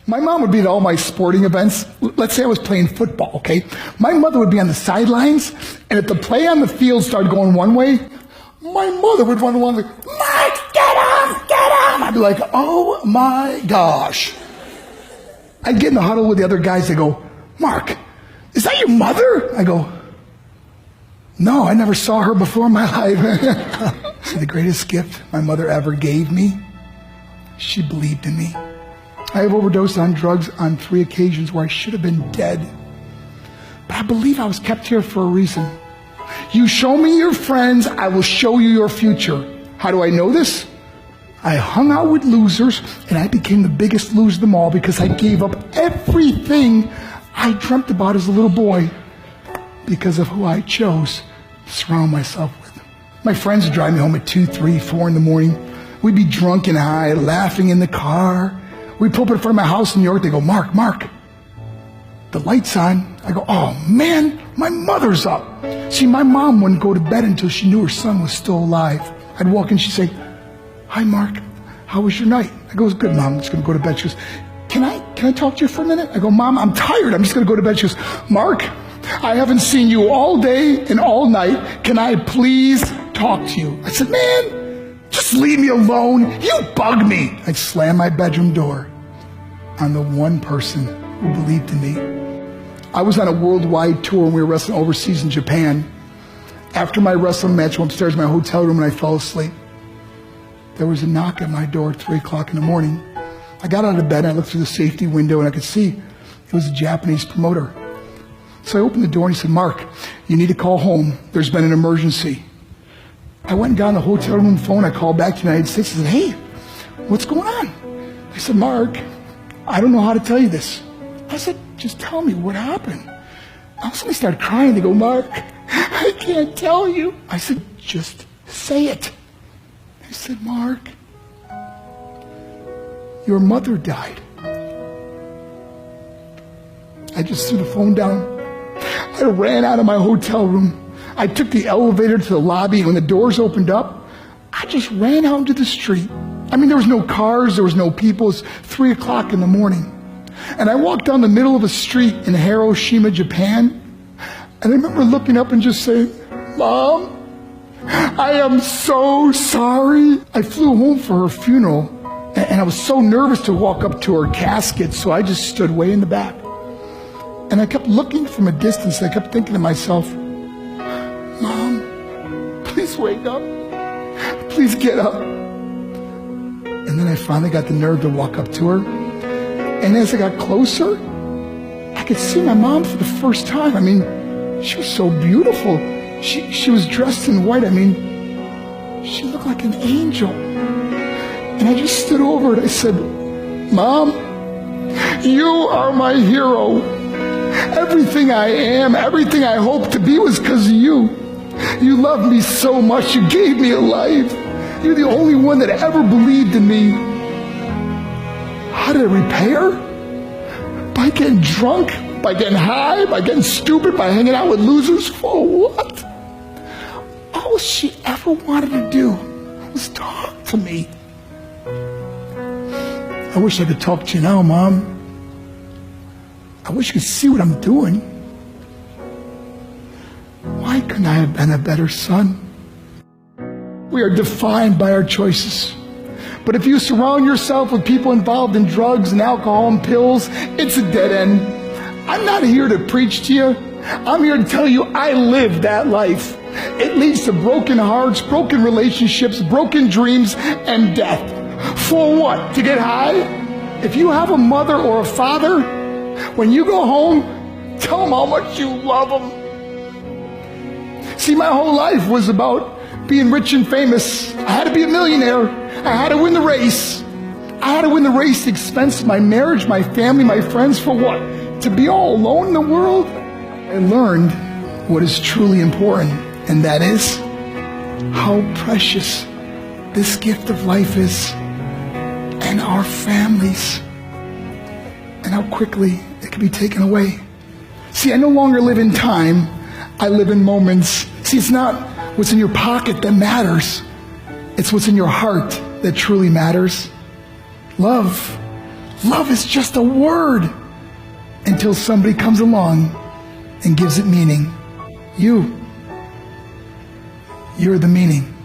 My mom would be at all my sporting events. Let's say I was playing football, okay? My mother would be on the sidelines, and if the play on the field started going one way, my mother would run along like, Mark, get him! I'd be like, oh my gosh. I'd get in the huddle with the other guys. They go, Mark, is that your mother? I go, no, I never saw her before in my life. See, the greatest gift my mother ever gave me, she believed in me. I have overdosed on drugs on 3 occasions where I should have been dead. But I believe I was kept here for a reason. You show me your friends, I will show you your future. How do I know this? I hung out with losers, and I became the biggest loser of them all because I gave up everything I dreamt about as a little boy because of who I chose to surround myself with. My friends would drive me home at 2, 3, 4 in the morning. We'd be drunk and high, laughing in the car. We'd pull up in front of my house in New York. They go, Mark, the light's on. I go, oh man, my mother's up. See, my mom wouldn't go to bed until she knew her son was still alive. I'd walk in, she'd say, hi Mark, how was your night? I go, it was good, Mom, I'm just gonna go to bed. She goes, can I talk to you for a minute? I go, Mom, I'm tired, I'm just gonna go to bed. She goes, Mark, I haven't seen you all day and all night. Can I please talk to you? I said, man, just leave me alone. You bug me. I'd slam my bedroom door on the one person who believed in me. I was on a worldwide tour and we were wrestling overseas in Japan. After my wrestling match, I went upstairs to my hotel room and I fell asleep. There was a knock at my door at 3 o'clock in the morning. I got out of bed and I looked through the safety window and I could see it was a Japanese promoter. So I opened the door and he said, Mark, you need to call home. There's been an emergency. I went and got on the hotel room phone. I called back to the United States and said, hey, what's going on? They said, Mark, I don't know how to tell you this. I said, just tell me what happened. I suddenly started crying. They go, Mark, I can't tell you. I said, just say it. They said, Mark, your mother died. I just threw the phone down. I ran out of my hotel room. I took the elevator to the lobby, and when the doors opened up, I just ran out into the street. I mean, there was no cars, there was no people. It was 3 o'clock in the morning. And I walked down the middle of a street in Hiroshima, Japan, and I remember looking up and just saying, Mom, I am so sorry. I flew home for her funeral, and I was so nervous to walk up to her casket, so I just stood way in the back. And I kept looking from a distance, and I kept thinking to myself, Mom, please wake up. Please get up. And then I finally got the nerve to walk up to her. And as I got closer, I could see my mom for the first time. I mean, she was so beautiful. She was dressed in white. I mean, she looked like an angel. And I just stood over and I said, Mom, you are my hero. Everything I am, everything I hope to be was because of you. You loved me so much. You gave me a life. You're the only one that ever believed in me. How did I repay her? By getting drunk, by getting high, by getting stupid, by hanging out with losers? For what? All she ever wanted to do was talk to me. I wish I could talk to you now, Mom. I wish you could see what I'm doing. Why couldn't I have been a better son? We are defined by our choices. But if you surround yourself with people involved in drugs and alcohol and pills, it's a dead end. I'm not here to preach to you. I'm here to tell you I lived that life. It leads to broken hearts, broken relationships, broken dreams, and death. For what? To get high? If you have a mother or a father, when you go home, tell them how much you love them. See, my whole life was about being rich and famous. I had to be a millionaire. I had to win the race. I had to win the race at the expense of my marriage, my family, my friends. For what? To be all alone in the world? I learned what is truly important, and that is how precious this gift of life is, and our families, and how quickly it can be taken away. See, I no longer live in time. I live in moments. See, it's not what's in your pocket that matters. It's what's in your heart that truly matters. Love Love is just a word until somebody comes along and gives it meaning. You're the meaning.